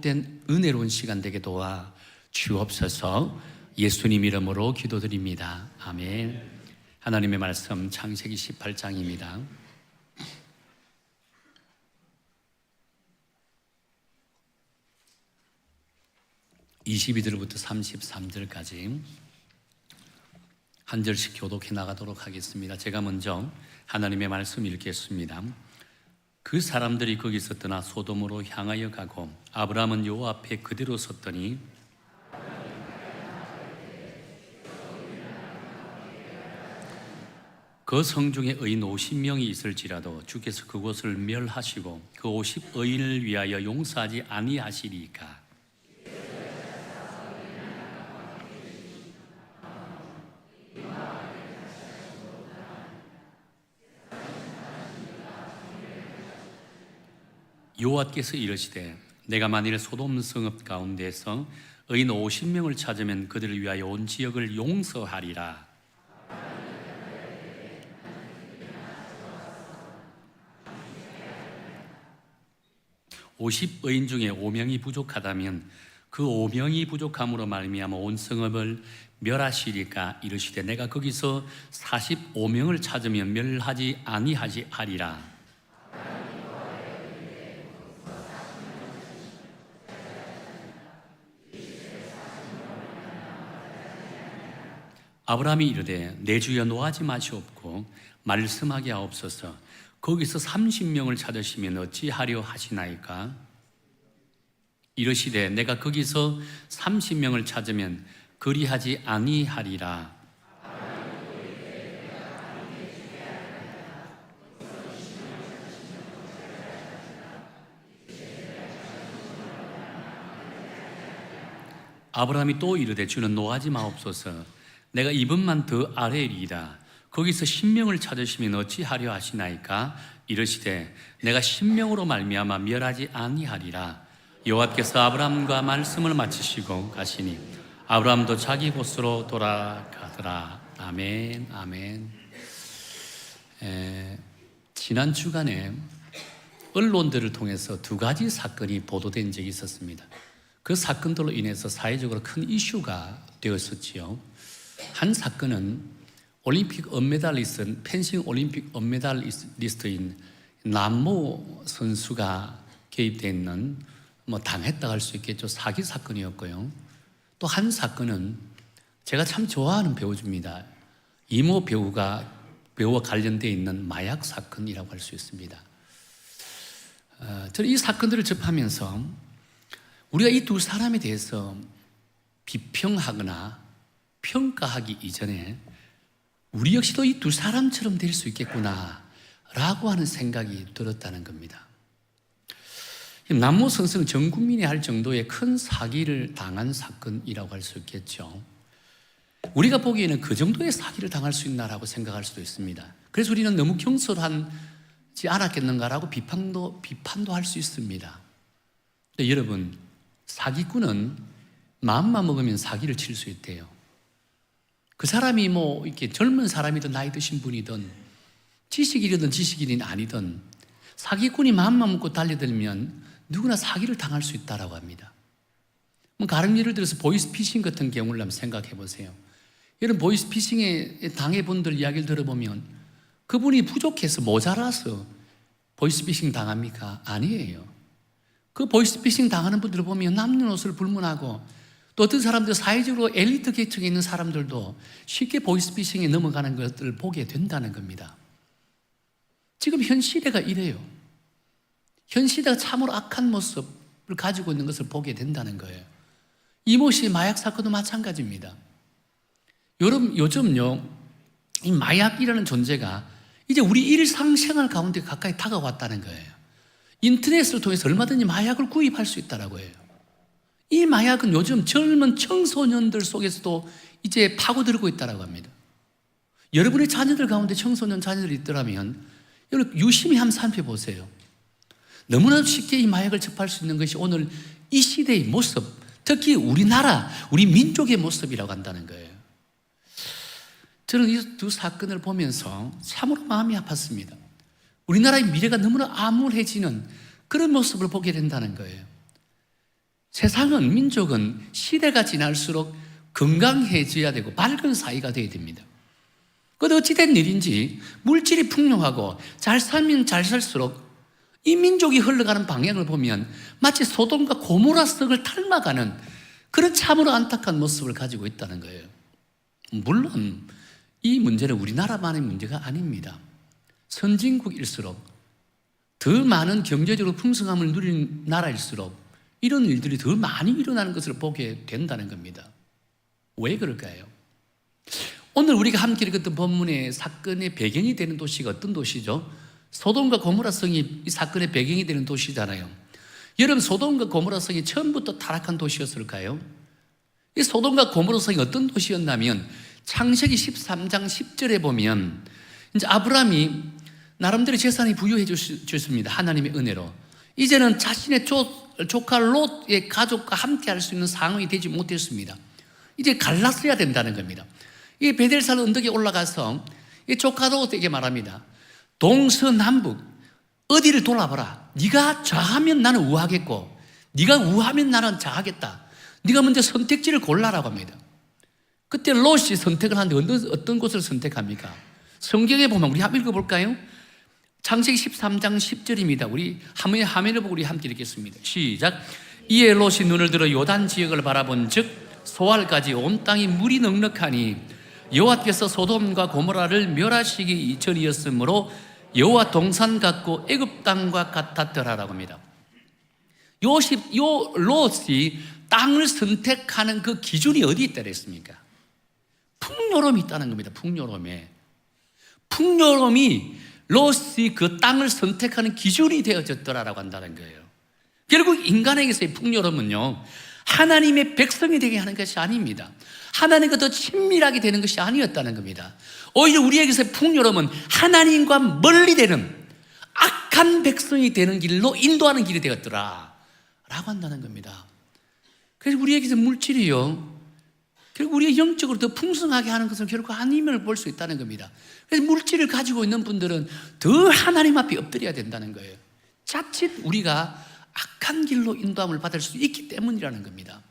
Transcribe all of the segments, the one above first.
된 은혜로운 시간 되게 도와 주옵소서. 예수님 이름으로 기도드립니다. 아멘. 하나님의 말씀 창세기 18장입니다. 22절부터 33절까지 한 절씩 교독해 나가도록 하겠습니다. 제가 먼저 하나님의 말씀 읽겠습니다. 그 사람들이 거기서 떠나 소돔으로 향하여 가고 아브라함은 여호와 앞에 그대로 섰더니 그 성중에 의인 50명이 있을지라도 주께서 그곳을 멸하시고 그 50의인을 위하여 용서하지 아니하시리까. 여호와께서 이르시되 내가 만일 소돔 성읍 가운데서 의인 50명을 찾으면 그들을 위하여 온 지역을 용서하리라. 오십 의인 중에 5명이 부족하다면 그 5명이 부족함으로 말미암아 온 성읍을 멸하시리까. 이르시되 내가 거기서 45명을 찾으면 멸하지 아니하리라. 아브라함이 이르되 내 주여 노하지 마시옵고 말씀하게 하옵소서. 거기서 30명을 찾으시면 어찌하려 하시나이까. 이르시되 내가 거기서 30명을 찾으면 그리하지 아니하리라. 아브라함이 또 이르되 주는 노하지 마옵소서. 내가 이번만 더 아래이리이다. 거기서 10명을 찾으시면 어찌하려 하시나이까. 이르시되 내가 10명으로 말미암아 멸하지 아니하리라. 여호와께서 아브라함과 말씀을 마치시고 가시니 아브라함도 자기 곳으로 돌아가더라. 아멘. 아멘. 지난 주간에 언론들을 통해서 두 가지 사건이 보도된 적이 있었습니다. 그 사건들로 인해서 사회적으로 큰 이슈가 되었었지요. 한 사건은 올림픽 은메달리스트, 펜싱 올림픽 은메달리스트인 남모 선수가 개입되어 있는 당했다고 할 수 있겠죠. 사기 사건이었고요. 또 한 사건은 제가 참 좋아하는 배우입니다. 이모 배우와 관련되어 있는 마약 사건이라고 할 수 있습니다. 저는 이 사건들을 접하면서 우리가 이 두 사람에 대해서 비평하거나 평가하기 이전에 우리 역시도 이 두 사람처럼 될 수 있겠구나 라고 하는 생각이 들었다는 겁니다. 남모 선수는 전 국민이 할 정도의 큰 사기를 당한 사건이라고 할 수 있겠죠. 우리가 보기에는 그 정도의 사기를 당할 수 있나라고 생각할 수도 있습니다. 그래서 우리는 너무 경솔하지 않았겠는가라고 비판도 할 수 있습니다. 여러분, 사기꾼은 마음만 먹으면 사기를 칠 수 있대요. 그 사람이 이렇게 젊은 사람이든 나이 드신 분이든 지식인이든 지식인이 아니든 사기꾼이 마음만 먹고 달려들면 누구나 사기를 당할 수 있다고 합니다. 다른 예를 들어서 보이스피싱 같은 경우를 한번 생각해 보세요. 이런 보이스피싱에 당해본 분들 이야기를 들어보면 그분이 부족해서 모자라서 보이스피싱 당합니까? 아니에요. 그 보이스피싱 당하는 분들을 보면 남녀노소를 불문하고 또 어떤 사람들, 사회적으로 엘리트 계층에 있는 사람들도 쉽게 보이스피싱에 넘어가는 것들을 보게 된다는 겁니다. 지금 현 시대가 이래요. 현 시대가 참으로 악한 모습을 가지고 있는 것을 보게 된다는 거예요. 이모 씨의 마약 사건도 마찬가지입니다. 요즘요, 이 마약이라는 존재가 이제 우리 일상생활 가운데 가까이 다가왔다는 거예요. 인터넷을 통해서 얼마든지 마약을 구입할 수 있다는 거예요. 이 마약은 요즘 젊은 청소년들 속에서도 이제 파고들고 있다고 합니다. 여러분의 자녀들 가운데 청소년 자녀들이 있더라면 여러분 유심히 한번 살펴보세요. 너무나도 쉽게 이 마약을 접할 수 있는 것이 오늘 이 시대의 모습, 특히 우리나라, 우리 민족의 모습이라고 한다는 거예요. 저는 이 두 사건을 보면서 참으로 마음이 아팠습니다. 우리나라의 미래가 너무나 암울해지는 그런 모습을 보게 된다는 거예요. 세상은, 민족은 시대가 지날수록 건강해져야 되고 밝은 사회가 되어야 됩니다. 그것도 어찌된 일인지 물질이 풍요하고 잘 살면 잘 살수록 이 민족이 흘러가는 방향을 보면 마치 소돔과 고모라 성을 닮아가는 그런 참으로 안타까운 모습을 가지고 있다는 거예요. 물론 이 문제는 우리나라만의 문제가 아닙니다. 선진국일수록 더 많은 경제적으로 풍성함을 누리는 나라일수록 이런 일들이 더 많이 일어나는 것을 보게 된다는 겁니다. 왜 그럴까요? 오늘 우리가 함께 읽었던 본문의 사건의 배경이 되는 도시가 어떤 도시죠? 소돔과 고모라 성이 이 사건의 배경이 되는 도시잖아요. 여러분, 소돔과 고모라 성이 처음부터 타락한 도시였을까요? 이 소돔과 고모라 성이 어떤 도시였냐면 창세기 13장 10절에 보면 이제 아브라함이 나름대로 재산이 부유해 주셨습니다. 하나님의 은혜로. 이제는 자신의 조카 롯의 가족과 함께 할 수 있는 상황이 되지 못했습니다. 이제 갈랐어야 된다는 겁니다. 이 베델산 언덕에 올라가서 이 조카 롯에게 말합니다. 동서남북 어디를 돌아보라. 네가 좌하면 나는 우하겠고 네가 우하면 나는 좌하겠다. 네가 먼저 선택지를 골라라고 합니다. 그때 롯이 선택을 하는데 어떤 곳을 선택합니까? 성경에 보면 우리 한번 읽어볼까요? 창세기 13장 10절입니다. 우리 화면을 보고 우리 함께 읽겠습니다. 시작. 이에 롯이 눈을 들어 요단 지역을 바라본 즉 소알까지 온 땅이 물이 넉넉하니 여호와께서 소돔과 고모라를 멸하시기 이전이었으므로 여호와 동산 같고 애굽 땅과 같았더라라고 합니다. 요 롯이 땅을 선택하는 그 기준이 어디 있다 그랬습니까? 풍요로움이 있다는 겁니다. 풍요로움이 롯이 그 땅을 선택하는 기준이 되어졌더라라고 한다는 거예요. 결국 인간에게서의 풍요로움은요, 하나님의 백성이 되게 하는 것이 아닙니다. 하나님과 더 친밀하게 되는 것이 아니었다는 겁니다. 오히려 우리에게서의 풍요로움은 하나님과 멀리 되는 악한 백성이 되는 길로 인도하는 길이 되었더라 라고 한다는 겁니다. 그래서 우리에게서 물질이요, 결국 우리가 영적으로 더 풍성하게 하는 것은 결국 하나님을 볼 수 있다는 겁니다. 그래서 물질을 가지고 있는 분들은 더 하나님 앞에 엎드려야 된다는 거예요. 자칫 우리가 악한 길로 인도함을 받을 수 있기 때문이라는 겁니다.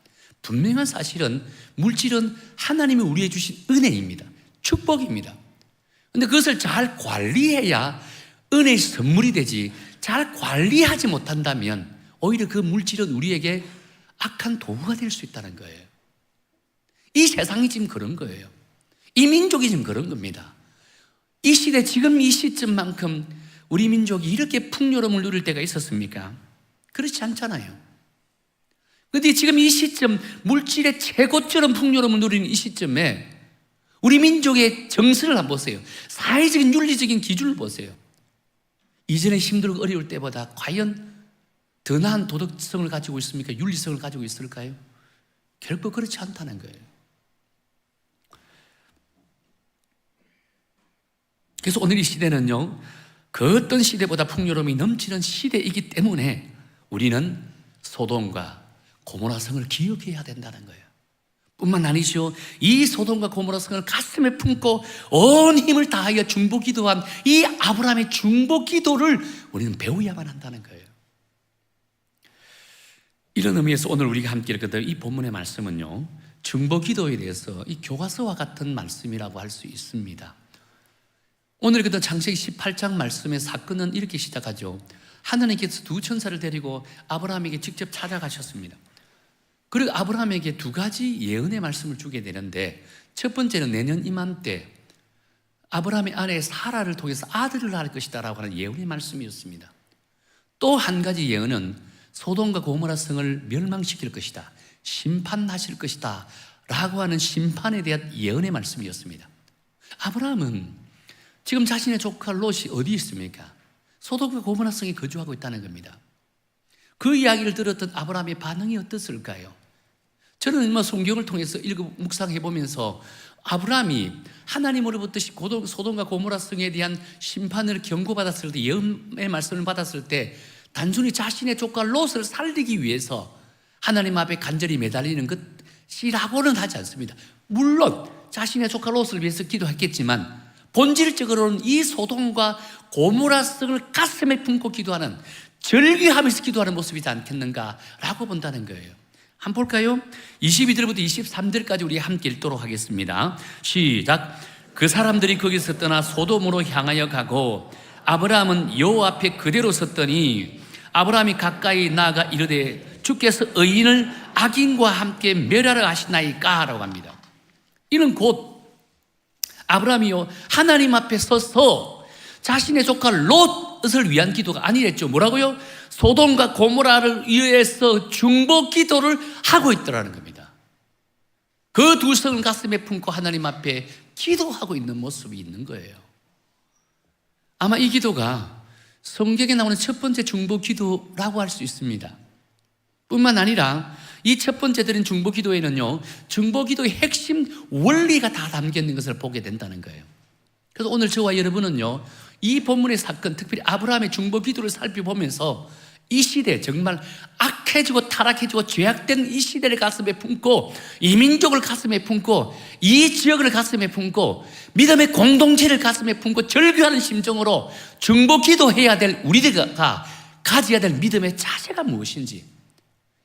분명한 사실은 물질은 하나님이 우리에게 주신 은혜입니다. 축복입니다. 그런데 그것을 잘 관리해야 은혜의 선물이 되지, 잘 관리하지 못한다면 오히려 그 물질은 우리에게 악한 도구가 될 수 있다는 거예요. 이 세상이 지금 그런 거예요. 이 민족이 지금 그런 겁니다. 이 시대, 지금 이 시점만큼 우리 민족이 이렇게 풍요로움을 누릴 때가 있었습니까? 그렇지 않잖아요. 그런데 지금 이 시점, 물질의 최고처럼 풍요로움을 누리는 이 시점에 우리 민족의 정서를 한번 보세요. 사회적인 윤리적인 기준을 보세요. 이전에 힘들고 어려울 때보다 과연 더 나은 도덕성을 가지고 있습니까? 윤리성을 가지고 있을까요? 결코 그렇지 않다는 거예요. 그래서 오늘 이 시대는요, 그 어떤 시대보다 풍요로움이 넘치는 시대이기 때문에 우리는 소돔과 고모라 성을 기억해야 된다는 거예요. 뿐만 아니죠, 이 소돔과 고모라 성을 가슴에 품고 온 힘을 다하여 중보기도한 이 아브라함의 중보기도를 우리는 배워야만 한다는 거예요. 이런 의미에서 오늘 우리가 함께 읽었던 이 본문의 말씀은요, 중보기도에 대해서 이 교과서와 같은 말씀이라고 할 수 있습니다. 오늘 읽었던 창세기 18장 말씀의 사건은 이렇게 시작하죠. 하나님께서 두 천사를 데리고 아브라함에게 직접 찾아가셨습니다. 그리고 아브라함에게 두 가지 예언의 말씀을 주게 되는데, 첫 번째는 내년 이맘때 아브라함의 아내 사라를 통해서 아들을 낳을 것이다 라고 하는 예언의 말씀이었습니다. 또 한 가지 예언은 소돔과 고모라 성을 멸망시킬 것이다, 심판하실 것이다 라고 하는 심판에 대한 예언의 말씀이었습니다. 아브라함은 지금 자신의 조카 롯이 어디 있습니까? 소돔과 고모라 성에 거주하고 있다는 겁니다. 그 이야기를 들었던 아브라함의 반응이 어땠을까요? 저는 성경을 통해서 묵상해 보면서 아브라함이 하나님으로부터 소돔과 고모라 성에 대한 심판을 경고받았을 때, 예언의 말씀을 받았을 때 단순히 자신의 조카 롯을 살리기 위해서 하나님 앞에 간절히 매달리는 것이라고는 하지 않습니다. 물론 자신의 조카 롯을 위해서 기도했겠지만 본질적으로는 이 소돔과 고모라 성을 가슴에 품고 기도하는, 절규하면서 기도하는 모습이지 않겠는가라고 본다는 거예요. 한번 볼까요? 22절부터 23절까지 우리 함께 읽도록 하겠습니다. 시작. 그 사람들이 거기서 떠나 소돔으로 향하여 가고 아브라함은 여호와 앞에 그대로 섰더니 아브라함이 가까이 나아가 이르되 주께서 의인을 악인과 함께 멸하라 하시나이까 라고 합니다. 이는 곧 아브라함이요 하나님 앞에 서서 자신의 조카 롯을 위한 기도가 아니랬죠. 뭐라고요? 소돔과 고모라를 위해서 중보 기도를 하고 있더라는 겁니다. 그 두 성을 가슴에 품고 하나님 앞에 기도하고 있는 모습이 있는 거예요. 아마 이 기도가 성경에 나오는 첫 번째 중보 기도라고 할 수 있습니다. 뿐만 아니라 이 첫 번째 드린 중보 기도에는요, 중보 기도의 핵심 원리가 다 담겨 있는 것을 보게 된다는 거예요. 그래서 오늘 저와 여러분은요, 이 본문의 사건, 특별히 아브라함의 중보 기도를 살펴보면서 이 시대, 정말 악해지고 타락해지고 죄악된 이 시대를 가슴에 품고, 이 민족을 가슴에 품고, 이 지역을 가슴에 품고, 믿음의 공동체를 가슴에 품고 절규하는 심정으로 중보 기도해야 될 우리가 가져야 될 믿음의 자세가 무엇인지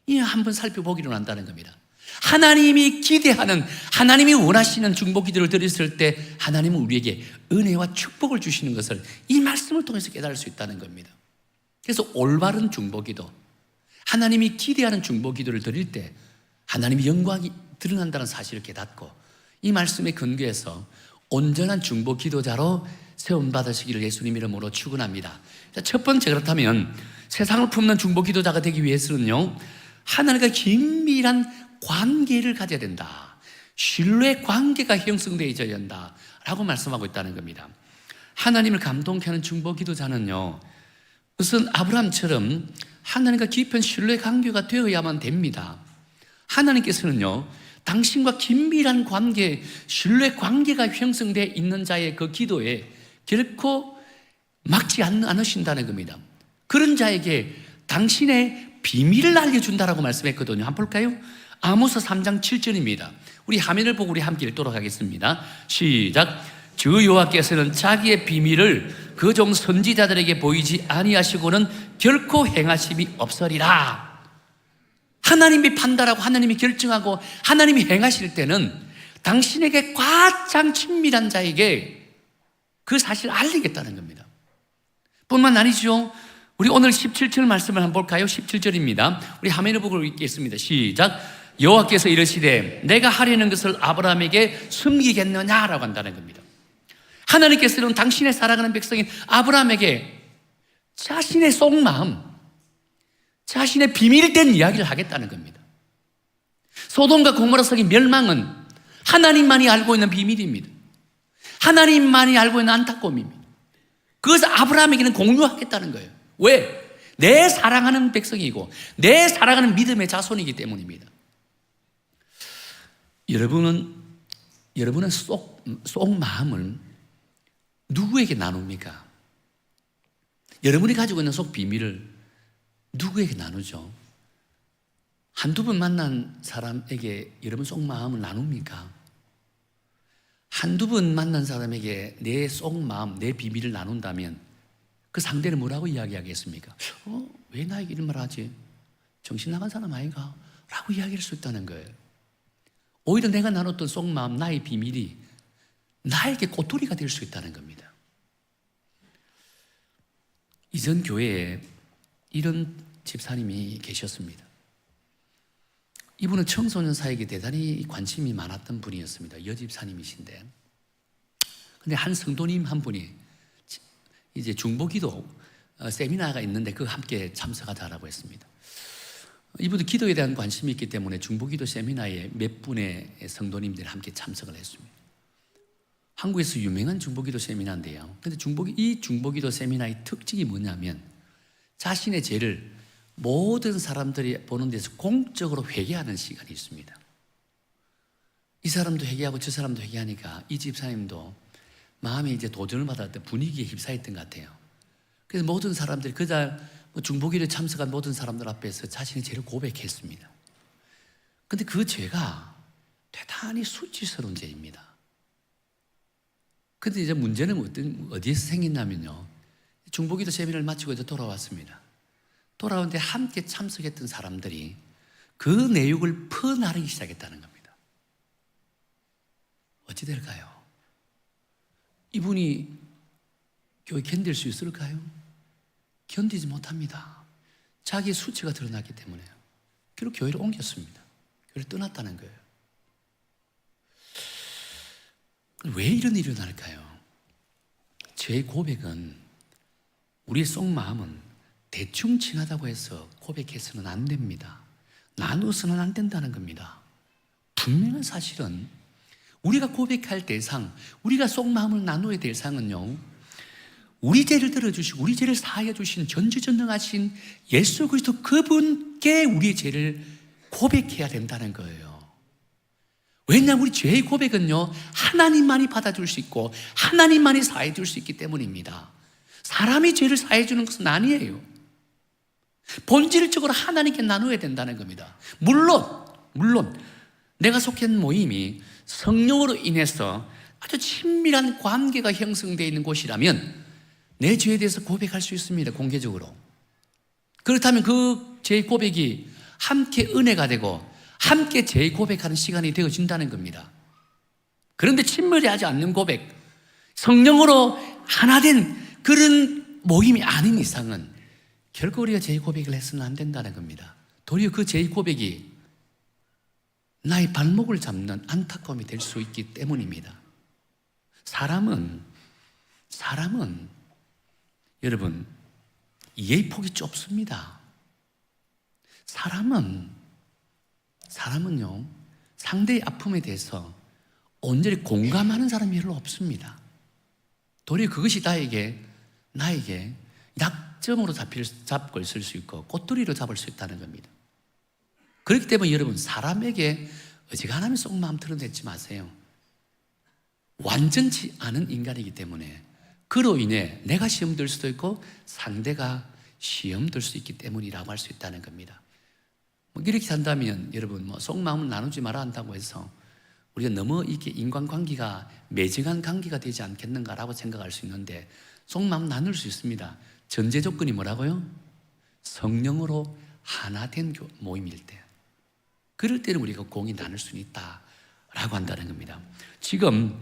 이 한번 살펴보기로 한다는 겁니다. 하나님이 기대하는, 하나님이 원하시는 중보 기도를 드렸을 때 하나님은 우리에게 은혜와 축복을 주시는 것을 이 말씀을 통해서 깨달을 수 있다는 겁니다. 그래서 올바른 중보 기도, 하나님이 기대하는 중보 기도를 드릴 때 하나님의 영광이 드러난다는 사실을 깨닫고 이 말씀에 근거해서 온전한 중보 기도자로 세움받으시기를 예수님 이름으로 축원합니다. 첫 번째, 그렇다면 세상을 품는 중보 기도자가 되기 위해서는요, 하나님과 긴밀한 관계를 가져야 된다. 신뢰 관계가 형성되어야 한다 라고 말씀하고 있다는 겁니다. 하나님을 감동케 하는 중보 기도자는요, 우선 아브라함처럼 하나님과 깊은 신뢰 관계가 되어야만 됩니다. 하나님께서는요, 당신과 긴밀한 관계, 신뢰 관계가 형성되어 있는 자의 그 기도에 결코 막지 않으신다는 겁니다. 그런 자에게 당신의 비밀을 알려준다라고 말씀했거든요. 한번 볼까요? 아모스 3장 7절입니다. 우리 화면을 보고 우리 함께 읽도록 하겠습니다. 시작. 주 여호와께서는 자기의 비밀을 그 종 선지자들에게 보이지 아니하시고는 결코 행하심이 없으리라. 하나님이 판단하고 하나님이 결정하고 하나님이 행하실 때는 당신에게 가장 친밀한 자에게 그 사실을 알리겠다는 겁니다. 뿐만 아니죠. 우리 오늘 17절 말씀을 한번 볼까요? 17절입니다. 우리 화면을 보고 읽겠습니다. 시작. 여호와께서 이르시되 내가 하려는 것을 아브라함에게 숨기겠느냐라고 한다는 겁니다. 하나님께서는 당신의 사랑하는 백성인 아브라함에게 자신의 속마음, 자신의 비밀된 이야기를 하겠다는 겁니다. 소돔과 고모라 성의 멸망은 하나님만이 알고 있는 비밀입니다. 하나님만이 알고 있는 안타까움입니다. 그것을 아브라함에게는 공유하겠다는 거예요. 왜? 내 사랑하는 백성이고 내 사랑하는 믿음의 자손이기 때문입니다. 여러분은 속마음을 누구에게 나눕니까? 여러분이 가지고 있는 속 비밀을 누구에게 나누죠? 한두 번 만난 사람에게 여러분 속마음을 나눕니까? 한두 번 만난 사람에게 내 속마음, 내 비밀을 나눈다면 그 상대는 뭐라고 이야기하겠습니까? 왜 나에게 이런 말 하지? 정신 나간 사람 아이가? 라고 이야기할 수 있다는 거예요. 오히려 내가 나눴던 속마음, 나의 비밀이 나에게 꼬투리가 될 수 있다는 겁니다. 이전 교회에 이런 집사님이 계셨습니다. 이분은 청소년 사에게 대단히 관심이 많았던 분이었습니다. 여집사님이신데, 근데 한 성도님 한 분이 이제 중보기도 세미나가 있는데 그 함께 참석하자라고 했습니다. 이분도 기도에 대한 관심이 있기 때문에 중보기도 세미나에 몇 분의 성도님들이 함께 참석을 했습니다. 한국에서 유명한 중보기도 세미나인데요. 근데 이 중보기도 세미나의 특징이 뭐냐면 자신의 죄를 모든 사람들이 보는 데서 공적으로 회개하는 시간이 있습니다. 이 사람도 회개하고 저 사람도 회개하니까 이 집사님도 마음에 이제 도전을 받을 때 분위기에 휩싸였던 것 같아요. 그래서 모든 사람들이 그날 중보기도에 참석한 모든 사람들 앞에서 자신의 죄를 고백했습니다. 근데 그 죄가 대단히 수치스러운 죄입니다. 근데 이제 문제는 어디에서 생겼냐면요, 중보기도 세미나를 마치고 이제 돌아왔습니다. 돌아오는데 함께 참석했던 사람들이 그 내육을 퍼나르기 시작했다는 겁니다. 어찌 될까요? 이분이 교회 견딜 수 있을까요? 견디지 못합니다. 자기의 수치가 드러났기 때문에요. 그리고 교회를 옮겼습니다. 교회를 떠났다는 거예요. 왜 이런 일이 일어날까요? 제 고백은, 우리의 속마음은 대충 지나다고 해서 고백해서는 안 됩니다. 나누어서는 안 된다는 겁니다. 분명한 사실은 우리가 고백할 대상, 우리가 속마음을 나누어야 될 상은요, 우리 죄를 들어주시고 우리 죄를 사하여 주신 전지전능하신 예수 그리스도 그분께 우리의 죄를 고백해야 된다는 거예요. 왜냐하면 우리 죄의 고백은요, 하나님만이 받아줄 수 있고 하나님만이 사해 줄 수 있기 때문입니다. 사람이 죄를 사해 주는 것은 아니에요. 본질적으로 하나님께 나누어야 된다는 겁니다. 물론 내가 속한 모임이 성령으로 인해서 아주 친밀한 관계가 형성되어 있는 곳이라면 내 죄에 대해서 고백할 수 있습니다. 공개적으로. 그렇다면 그 죄의 고백이 함께 은혜가 되고 함께 죄의 고백하는 시간이 되어진다는 겁니다. 그런데 친밀하지 않는 고백, 성령으로 하나 된 그런 모임이 아닌 이상은 결코 우리가 죄의 고백을 해서는 안 된다는 겁니다. 도리어 그 죄의 고백이 나의 발목을 잡는 안타까움이 될 수 있기 때문입니다. 사람은 여러분, 이해의 폭이 좁습니다. 사람은요, 상대의 아픔에 대해서 온전히 공감하는 사람이 별로 없습니다. 도리어 그것이 나에게 약점으로 잡고 있을 수 있고 꼬투리로 잡을 수 있다는 겁니다. 그렇기 때문에 여러분, 사람에게 어지간하면 속마음 드러내지 마세요. 완전치 않은 인간이기 때문에 그로 인해 내가 시험 들 수도 있고 상대가 시험 들 수 있기 때문이라고 할 수 있다는 겁니다. 이렇게 한다면 여러분, 속마음을 나누지 말아 한다고 해서 우리가 너무 이렇게 인간관계가 매정한 관계가 되지 않겠는가라고 생각할 수 있는데, 속마음 나눌 수 있습니다. 전제 조건이 뭐라고요? 성령으로 하나 된 모임일 때. 그럴 때는 우리가 공히 나눌 수 있다라고 한다는 겁니다. 지금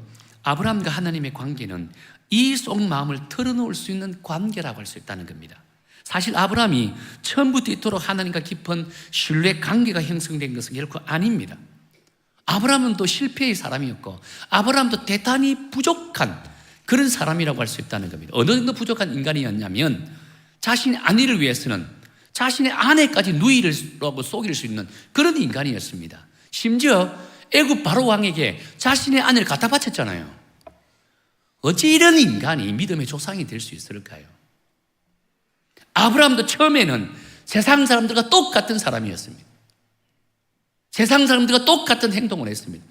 아브라함과 하나님의 관계는 이 속마음을 털어놓을 수 있는 관계라고 할 수 있다는 겁니다. 사실 아브라함이 처음부터 이토록 하나님과 깊은 신뢰 관계가 형성된 것은 결코 아닙니다. 아브라함은 또 실패의 사람이었고 아브라함도 대단히 부족한 그런 사람이라고 할 수 있다는 겁니다. 어느 정도 부족한 인간이었냐면 자신의 아내를 위해서는 자신의 아내까지 누이라고 속일 수 있는 그런 인간이었습니다. 심지어 애굽 바로 왕에게 자신의 아내를 갖다 바쳤잖아요. 어찌 이런 인간이 믿음의 조상이 될 수 있을까요? 아브라함도 처음에는 세상 사람들과 똑같은 사람이었습니다. 세상 사람들과 똑같은 행동을 했습니다.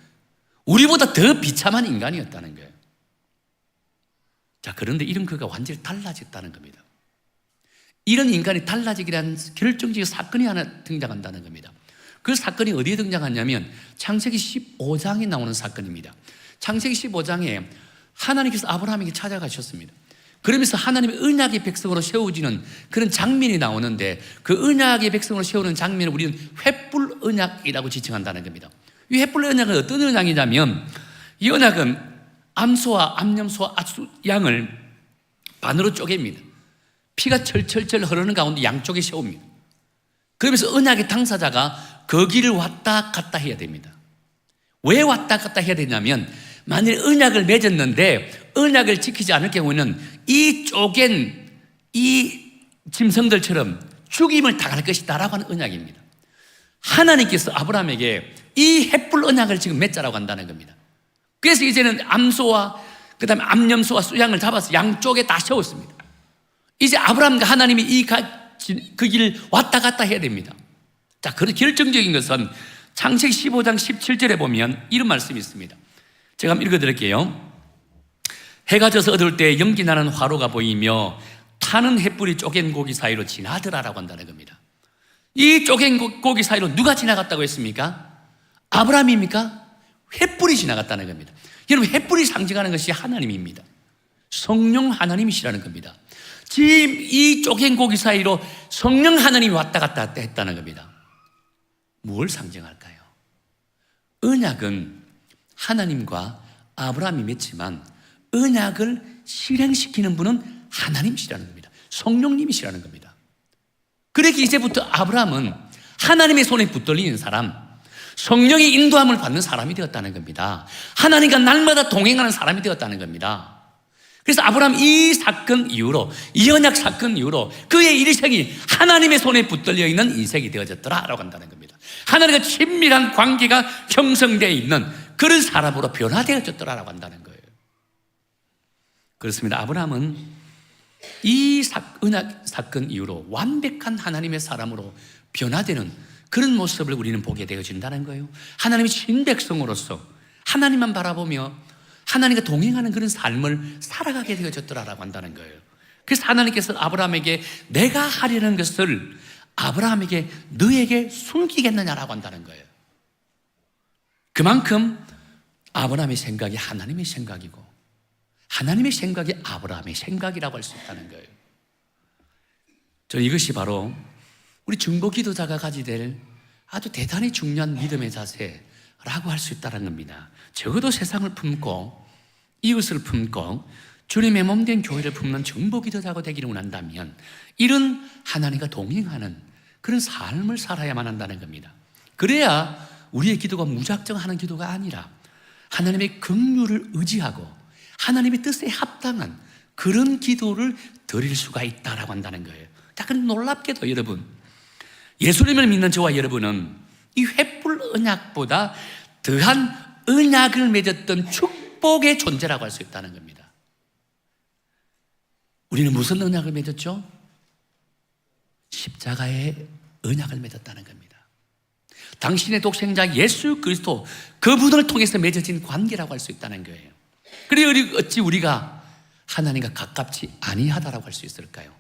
우리보다 더 비참한 인간이었다는 거예요. 자, 그런데 이런 그가 완전히 달라졌다는 겁니다. 이런 인간이 달라지기 위한 결정적인 사건이 하나 등장한다는 겁니다. 그 사건이 어디에 등장하냐면 창세기 15장에 나오는 사건입니다. 창세기 15장에 하나님께서 아브라함에게 찾아가셨습니다. 그러면서 하나님의 언약의 백성으로 세워지는 그런 장면이 나오는데, 그 언약의 백성으로 세우는 장면을 우리는 횃불 언약이라고 지칭한다는 겁니다. 이 횃불 언약은 어떤 언약이냐면, 이 언약은 암소와 암염소와 양을 반으로 쪼갭니다. 피가 철철철 흐르는 가운데 양쪽에 세웁니다. 그러면서 언약의 당사자가 그 길을 왔다 갔다 해야 됩니다. 왜 왔다 갔다 해야 되냐면, 만일 언약을 맺었는데 언약을 지키지 않을 경우는 이 쪼갠 이 짐승들처럼 죽임을 당할 것이다 라고 하는 언약입니다. 하나님께서 아브라함에게 이 횃불 언약을 지금 맺자라고 한다는 겁니다. 그래서 이제는 암소와 그 다음에 암염소와 수양을 잡아서 양쪽에 다 세웠습니다. 이제 아브라함과 하나님이 그 길을 왔다 갔다 해야 됩니다. 자, 그런 결정적인 것은 창세기 15장 17절에 보면 이런 말씀이 있습니다. 제가 한번 읽어드릴게요. 해가 져서 어두울 때 연기 나는 화로가 보이며 타는 횃불이 쪼갠 고기 사이로 지나더라라고 한다는 겁니다. 이 쪼갠 고기 사이로 누가 지나갔다고 했습니까? 아브라함입니까? 횃불이 지나갔다는 겁니다. 여러분, 횃불이 상징하는 것이 하나님입니다. 성령 하나님이시라는 겁니다. 지금 이 쪼갠 고기 사이로 성령 하나님이 왔다 갔다 했다는 겁니다. 무엇을 상징할까요? 언약은 하나님과 아브라함이 맺지만 언약을 실행시키는 분은 하나님이시라는 겁니다. 성령님이시라는 겁니다. 그렇게 이제부터 아브라함은 하나님의 손에 붙들리는 사람, 성령의 인도함을 받는 사람이 되었다는 겁니다. 하나님과 날마다 동행하는 사람이 되었다는 겁니다. 그래서 아브라함 이 사건 이후로, 이 언약 사건 이후로 그의 일생이 하나님의 손에 붙들려 있는 인생이 되어졌더라라고 한다는 겁니다. 하나님과 친밀한 관계가 형성되어 있는 그런 사람으로 변화되어졌더라라고 한다는 거예요. 그렇습니다. 아브라함은 이 언약 사건 이후로 완벽한 하나님의 사람으로 변화되는 그런 모습을 우리는 보게 되어진다는 거예요. 하나님의 신백성으로서 하나님만 바라보며 하나님과 동행하는 그런 삶을 살아가게 되어졌더라라고 한다는 거예요. 그래서 하나님께서 아브라함에게 내가 하려는 것을 아브라함에게 너에게 숨기겠느냐라고 한다는 거예요. 그만큼 아브라함의 생각이 하나님의 생각이고 하나님의 생각이 아브라함의 생각이라고 할 수 있다는 거예요. 저는 이것이 바로 우리 중보 기도자가 가지게 될 아주 대단히 중요한 믿음의 자세라고 할 수 있다는 겁니다. 적어도 세상을 품고 이웃을 품고 주님의 몸된 교회를 품는 중보 기도자가 되기를 원한다면 이런 하나님과 동행하는 그런 삶을 살아야만 한다는 겁니다. 그래야 우리의 기도가 무작정 하는 기도가 아니라 하나님의 긍휼을 의지하고 하나님의 뜻에 합당한 그런 기도를 드릴 수가 있다라고 한다는 거예요. 약간 놀랍게도 여러분, 예수님을 믿는 저와 여러분은 이 횃불 언약보다 더한 언약을 맺었던 축복의 존재라고 할 수 있다는 겁니다. 우리는 무슨 언약을 맺었죠? 십자가의 언약을 맺었다는 겁니다. 당신의 독생자 예수 그리스도 그분을 통해서 맺어진 관계라고 할 수 있다는 거예요. 그리고 어찌 우리가 하나님과 가깝지 아니하다라고 할 수 있을까요?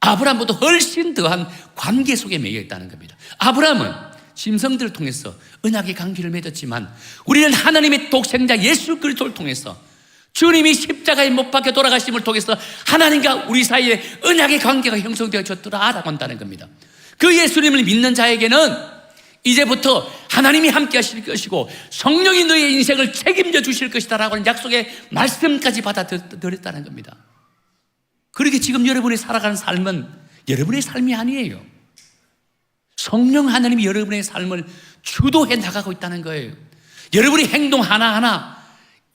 아브라함보다 훨씬 더한 관계 속에 매여 있다는 겁니다. 아브라함은 짐승들을 통해서 언약의 관계를 맺었지만 우리는 하나님의 독생자 예수 그리스도를 통해서 주님이 십자가에 못 박혀 돌아가심을 통해서 하나님과 우리 사이에 언약의 관계가 형성되어졌더라라고 한다는 겁니다. 그 예수님을 믿는 자에게는 이제부터 하나님이 함께 하실 것이고 성령이 너의 인생을 책임져 주실 것이다라고 하는 약속의 말씀까지 받아들였다는 겁니다. 그렇게 지금 여러분이 살아가는 삶은 여러분의 삶이 아니에요. 성령 하나님이 여러분의 삶을 주도해 나가고 있다는 거예요. 여러분의 행동 하나하나,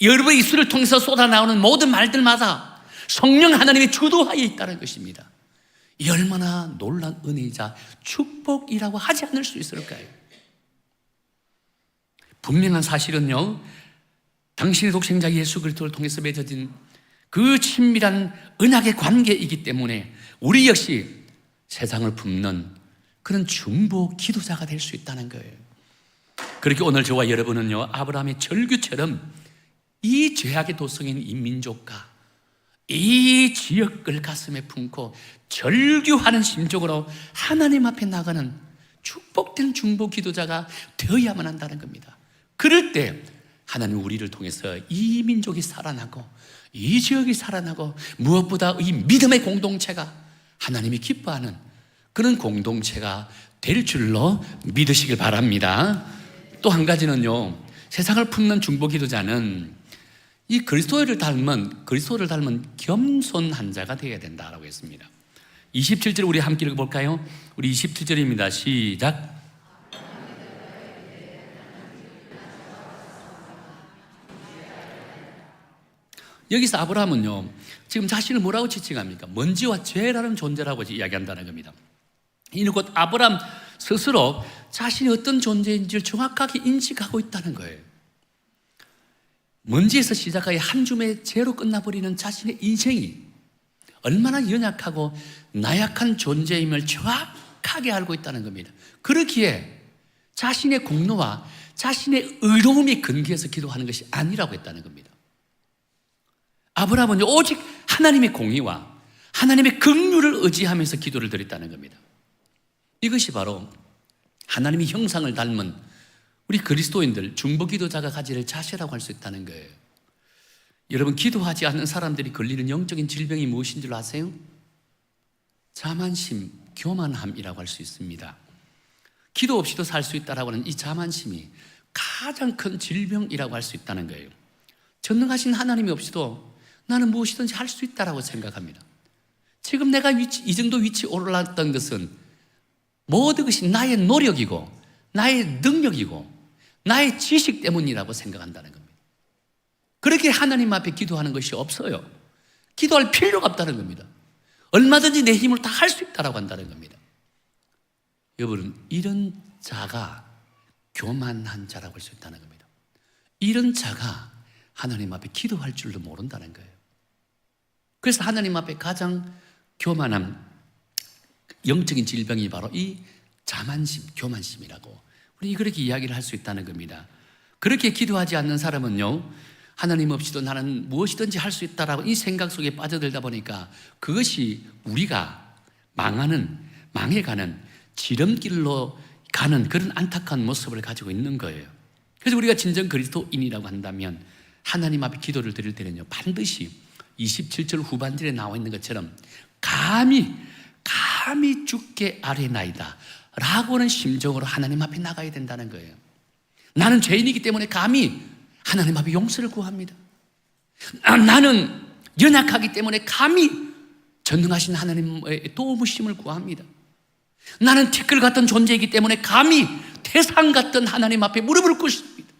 여러분의 입술을 통해서 쏟아나오는 모든 말들마다 성령 하나님이 주도하에 있다는 것입니다. 이 얼마나 놀라운 은혜이자 축복이라고 하지 않을 수 있을까요? 분명한 사실은요, 당신의 독생자 예수 그리스도를 통해서 맺어진 그 친밀한 언약의 관계이기 때문에 우리 역시 세상을 품는 그런 중보 기도자가 될 수 있다는 거예요. 그렇게 오늘 저와 여러분은요, 아브라함의 절규처럼 이 죄악의 도성인 이 민족과 이 지역을 가슴에 품고 절규하는 심정으로 하나님 앞에 나가는 축복된 중보 기도자가 되어야만 한다는 겁니다. 그럴 때 하나님 우리를 통해서 이 민족이 살아나고 이 지역이 살아나고 무엇보다 이 믿음의 공동체가 하나님이 기뻐하는 그런 공동체가 될 줄로 믿으시길 바랍니다. 또 한 가지는요, 세상을 품는 중보 기도자는 이 그리스도를 닮은 겸손한 자가 되어야 된다라고 했습니다. 27절 우리 함께 읽어볼까요? 우리 27절입니다. 시작. 여기서 아브라함은요, 지금 자신을 뭐라고 지칭합니까? 먼지와 죄라는 존재라고 이야기한다는 겁니다. 이는 곧 아브라함 스스로 자신이 어떤 존재인지를 정확하게 인식하고 있다는 거예요. 먼지에서 시작하여 한 줌의 죄로 끝나버리는 자신의 인생이 얼마나 연약하고 나약한 존재임을 정확하게 알고 있다는 겁니다. 그렇기에 자신의 공로와 자신의 의로움이 근기해서 기도하는 것이 아니라고 했다는 겁니다. 아브라함은 오직 하나님의 공의와 하나님의 긍휼을 의지하면서 기도를 드렸다는 겁니다. 이것이 바로 하나님의 형상을 닮은 우리 그리스도인들 중보 기도자가 가질 자세라고 할 수 있다는 거예요. 여러분, 기도하지 않는 사람들이 걸리는 영적인 질병이 무엇인 줄 아세요? 자만심, 교만함이라고 할 수 있습니다. 기도 없이도 살 수 있다라고 하는 이 자만심이 가장 큰 질병이라고 할 수 있다는 거예요. 전능하신 하나님이 없이도 나는 무엇이든지 할 수 있다라고 생각합니다. 지금 내가 이 정도 위치에 올랐던 것은 모든 것이 나의 노력이고 나의 능력이고 나의 지식 때문이라고 생각한다는 겁니다. 그렇게 하나님 앞에 기도하는 것이 없어요. 기도할 필요가 없다는 겁니다. 얼마든지 내 힘으로 다 할 수 있다라고 한다는 겁니다. 여러분, 이런 자가 교만한 자라고 할 수 있다는 겁니다. 이런 자가 하나님 앞에 기도할 줄도 모른다는 거예요. 그래서 하나님 앞에 가장 교만한 영적인 질병이 바로 이 자만심, 교만심이라고 우리 그렇게 이야기를 할 수 있다는 겁니다. 그렇게 기도하지 않는 사람은요, 하나님 없이도 나는 무엇이든지 할 수 있다라고 이 생각 속에 빠져들다 보니까 그것이 우리가 망해가는 지름길로 가는 그런 안타까운 모습을 가지고 있는 거예요. 그래서 우리가 진정 그리스도인이라고 한다면 하나님 앞에 기도를 드릴 때는요, 반드시 27절 후반절에 나와 있는 것처럼 감히 주께 아뢰나이다 라고는 심정으로 하나님 앞에 나가야 된다는 거예요. 나는 죄인이기 때문에 감히 하나님 앞에 용서를 구합니다. 나는 연약하기 때문에 감히 전능하신 하나님의 도우심을 구합니다. 나는 티끌 같은 존재이기 때문에 감히 태산 같은 하나님 앞에 무릎을 꿇습니다.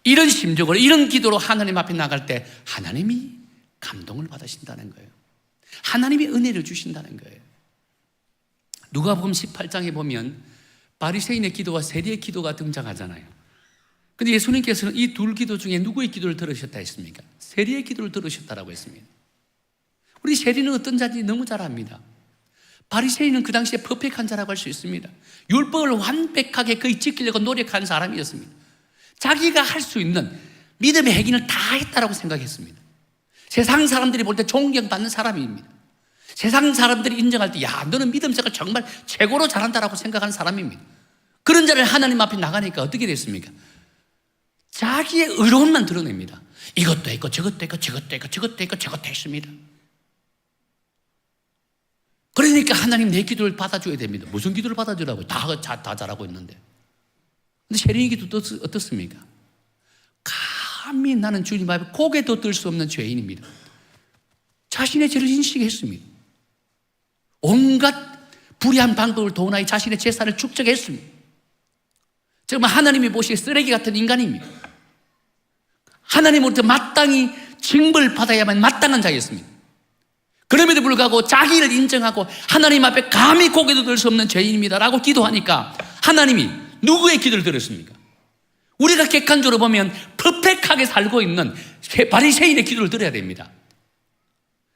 이런 심정으로, 이런 기도로 하나님 앞에 나갈 때 하나님이 감동을 받으신다는 거예요. 하나님이 은혜를 주신다는 거예요. 누가복음 18장에 보면 바리새인의 기도와 세리의 기도가 등장하잖아요. 근데 예수님께서는 이 둘 기도 중에 누구의 기도를 들으셨다 했습니까? 세리의 기도를 들으셨다라고 했습니다. 우리 세리는 어떤 자인지 너무 잘 압니다. 바리새인은 그 당시에 퍼펙트한 자라고 할 수 있습니다. 율법을 완벽하게 거의 지키려고 노력한 사람이었습니다. 자기가 할 수 있는 믿음의 행위를 다 했다라고 생각했습니다. 세상 사람들이 볼 때 존경받는 사람입니다. 세상 사람들이 인정할 때, 야, 너는 믿음 생활 정말 최고로 잘한다라고 생각하는 사람입니다. 그런 자를 하나님 앞에 나가니까 어떻게 됐습니까? 자기의 의로움만 드러냅니다. 이것도 했고 저것도 했고 저것도 했고 저것도 했고 저것도 했습니다. 그러니까 하나님 내 기도를 받아줘야 됩니다. 무슨 기도를 받아주라고요? 다 잘하고 있는데. 근데 세리의 기도 어떻습니까? 감히 나는 주님 앞에 고개도 들 수 없는 죄인입니다. 자신의 죄를 인식했습니다. 온갖 불의한 방법을 도나이 자신의 재산을 축적했습니다. 정말 하나님이 보시기에 쓰레기 같은 인간입니다. 하나님으로부터 마땅히 징벌을 받아야만 마땅한 자였습니다. 그럼에도 불구하고 자기를 인정하고 하나님 앞에 감히 고개도 들 수 없는 죄인입니다 라고 기도하니까 하나님이 누구의 기도를 들었습니까? 우리가 객관적으로 보면 퍼펙트하게 살고 있는 바리새인의 기도를 들어야 됩니다.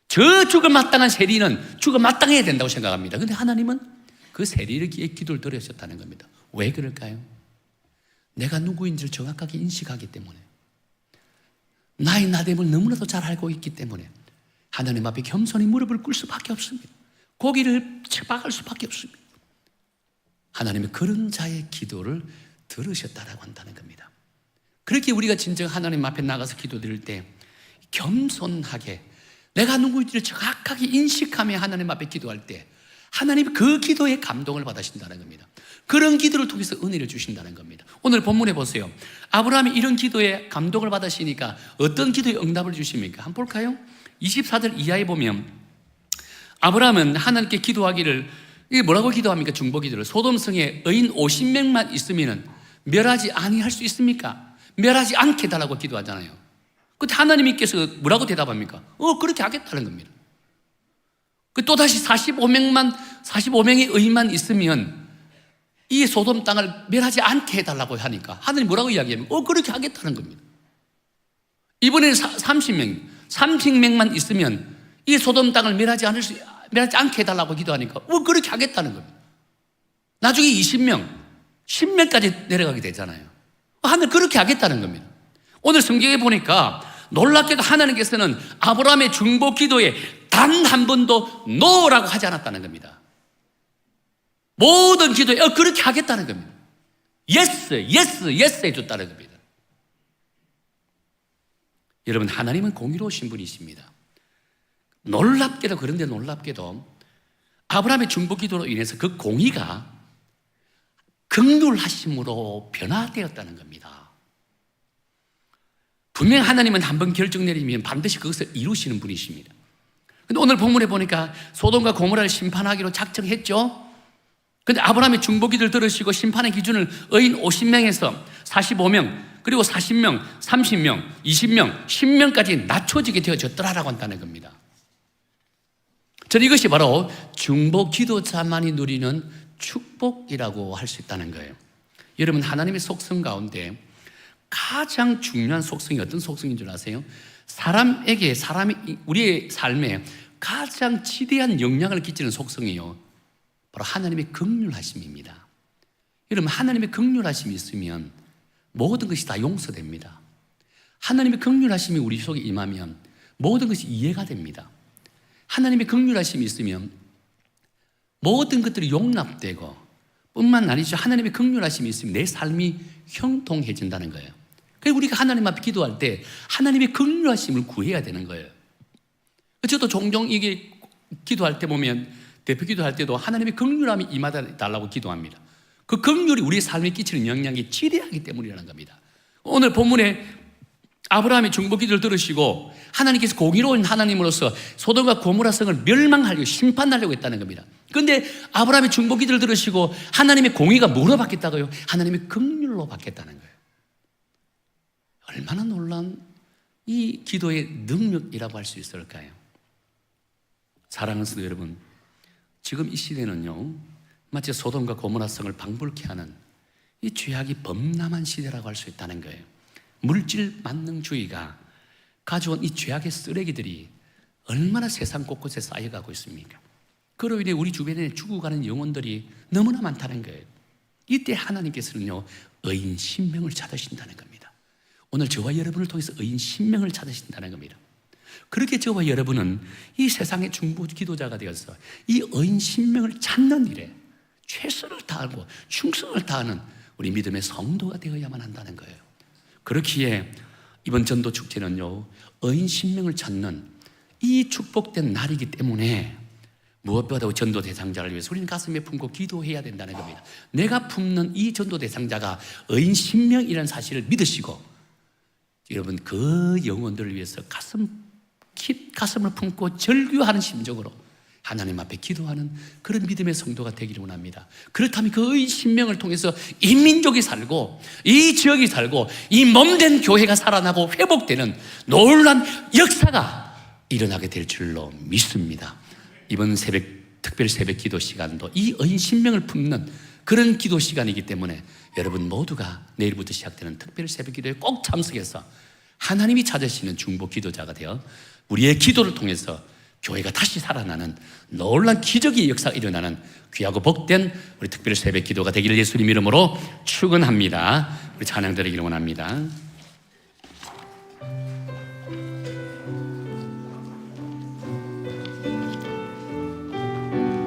저 죽음 마땅한 세리는 죽음 마땅해야 된다고 생각합니다. 그런데 하나님은 그 세리의 기도를 들으셨다는 겁니다. 왜 그럴까요? 내가 누구인지를 정확하게 인식하기 때문에, 나의 나됨을 너무나도 잘 알고 있기 때문에 하나님 앞에 겸손히 무릎을 꿇을 수밖에 없습니다. 고기를 박을 수밖에 없습니다. 하나님은 그런 자의 기도를 들으셨다라고 한다는 겁니다. 그렇게 우리가 진정 하나님 앞에 나가서 기도드릴 때 겸손하게 내가 누구인지를 정확하게 인식하며 하나님 앞에 기도할 때 하나님이 그 기도에 감동을 받으신다는 겁니다. 그런 기도를 통해서 은혜를 주신다는 겁니다. 오늘 본문에 보세요. 아브라함이 이런 기도에 감동을 받으시니까 어떤 기도에 응답을 주십니까? 한번 볼까요? 24절 이하에 보면 아브라함은 하나님께 기도하기를, 이게 뭐라고 기도합니까? 중보 기도를. 소돔성에 의인 50명만 있으면 멸하지 아니할 수 있습니까? 멸하지 않게 해달라고 기도하잖아요. 그때 하나님께서 뭐라고 대답합니까? 그렇게 하겠다는 겁니다. 또다시 45명의 의인만 있으면 이 소돔 땅을 멸하지 않게 해달라고 하니까 하나님 뭐라고 이야기하면 그렇게 하겠다는 겁니다. 이번에는 30명만 있으면 이 소돔 땅을 멸하지 않게 해달라고 기도하니까 그렇게 하겠다는 겁니다. 나중에 20명, 10명까지 내려가게 되잖아요. 하나님 그렇게 하겠다는 겁니다. 오늘 성경에 보니까 놀랍게도 하나님께서는 아브라함의 중보 기도에 단 한 번도 노라고 하지 않았다는 겁니다. 모든 기도에 그렇게 하겠다는 겁니다. 예스 해줬다는 겁니다. 여러분, 하나님은 공의로우신 분이십니다. 놀랍게도, 그런데 놀랍게도 아브라함의 중보 기도로 인해서 그 공의가 긍휼하심으로 변화되었다는 겁니다. 분명 하나님은 한번 결정 내리면 반드시 그것을 이루시는 분이십니다. 근데 오늘 본문에 보니까 소돔과 고모라를 심판하기로 작정했죠. 근데 아브라함의 중보기도를 들으시고 심판의 기준을 의인 50명에서 45명, 그리고 40명, 30명, 20명, 10명까지 낮춰지게 되어졌더라라고 한다는 겁니다. 저는 이것이 바로 중보 기도자만이 누리는 축복이라고 할 수 있다는 거예요. 여러분, 하나님의 속성 가운데 가장 중요한 속성이 어떤 속성인 줄 아세요? 우리의 삶에 가장 지대한 영향을 끼치는 속성이요, 바로 하나님의 긍휼하심입니다. 여러분, 하나님의 긍휼하심이 있으면 모든 것이 다 용서됩니다. 하나님의 긍휼하심이 우리 속에 임하면 모든 것이 이해가 됩니다. 하나님의 긍휼하심이 있으면 모든 것들이 용납되고, 뿐만 아니죠, 하나님의 긍휼하심이 있으면 내 삶이 형통해진다는 거예요. 그래서 우리가 하나님 앞에 기도할 때 하나님의 긍휼하심을 구해야 되는 거예요. 저도 종종 이게 기도할 때 보면, 대표 기도할 때도 하나님의 긍휼함이 임하달라고 기도합니다. 그 긍휼이 우리의 삶에 끼치는 영향이 지대하기 때문이라는 겁니다. 오늘 본문에 아브라함의 중보 기도를 들으시고 하나님께서 공의로운 하나님으로서 소돔과 고모라 성을 멸망하려고, 심판하려고 했다는 겁니다. 그런데 아브라함의 중보 기도를 들으시고 하나님의 공의가 뭐로 바뀌었다고요? 하나님의 긍휼로 바뀌었다는 거예요. 얼마나 놀라운 이 기도의 능력이라고 할 수 있을까요? 사랑하는 성도 여러분, 지금 이 시대는요, 마치 소돔과 고모라 성을 방불케 하는 이 죄악이 범람한 시대라고 할 수 있다는 거예요. 물질 만능주의가 가져온 이 죄악의 쓰레기들이 얼마나 세상 곳곳에 쌓여가고 있습니까? 그로 인해 우리 주변에 죽어가는 영혼들이 너무나 많다는 거예요. 이때 하나님께서는요, 의인 10명을 찾으신다는 겁니다. 오늘 저와 여러분을 통해서 의인 10명을 찾으신다는 겁니다. 그렇게 저와 여러분은 이 세상의 중보 기도자가 되어서 이 의인 10명을 찾는 일에 최선을 다하고 충성을 다하는 우리 믿음의 성도가 되어야만 한다는 거예요. 그렇기에 이번 전도 축제는요, 의인 10명을 찾는 이 축복된 날이기 때문에 무엇보다 전도 대상자를 위해서 우리는 가슴에 품고 기도해야 된다는 겁니다. 내가 품는 이 전도 대상자가 의인 10명이라는 사실을 믿으시고, 여러분, 그 영혼들을 위해서 가슴을 품고 절규하는 심정으로 하나님 앞에 기도하는 그런 믿음의 성도가 되기를 원합니다. 그렇다면 그 의인 10명을 통해서 이 민족이 살고, 이 지역이 살고, 이 몸된 교회가 살아나고 회복되는 놀라운 역사가 일어나게 될 줄로 믿습니다. 이번 특별 새벽 기도 시간도 이 의인 10명을 품는 그런 기도 시간이기 때문에 여러분 모두가 내일부터 시작되는 특별 새벽 기도에 꼭 참석해서 하나님이 찾으시는 중보 기도자가 되어 우리의 기도를 통해서 교회가 다시 살아나는 놀라운 기적의 역사가 일어나는 귀하고 복된 우리 특별 새벽 기도가 되기를 예수님 이름으로 축원합니다. 우리 찬양 드리기를 원합니다.